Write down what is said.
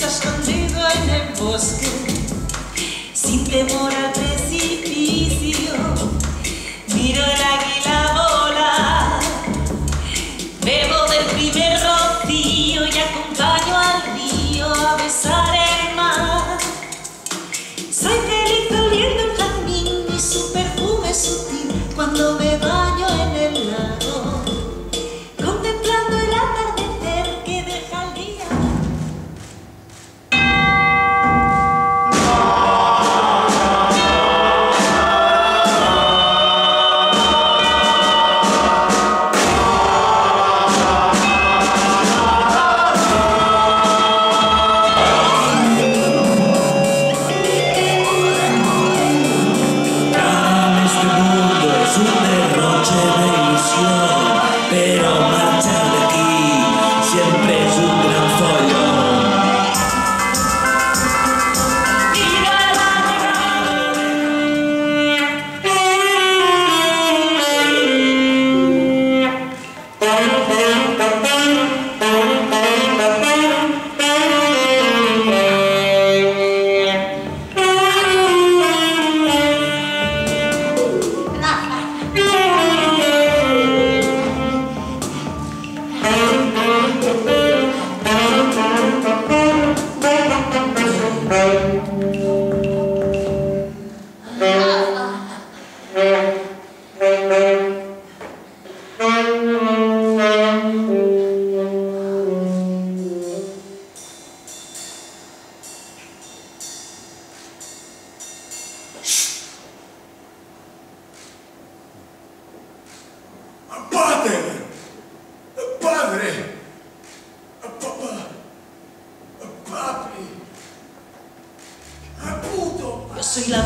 está escondido en el bosque, sin temor al precipicio. Miro el águila volar, bebo del primer rocío y acompaño al río a besar el mar. Soy feliz oliendo el jazmín y su perfume sutil cuando me baño en el lago, contemplando el atardecer que deja el día. Pero marchar de aquí siempre es un gran follón. ¡Padre! ¡Padre! ¡Papá! ¡Papi! ¡Puto! Yo soy la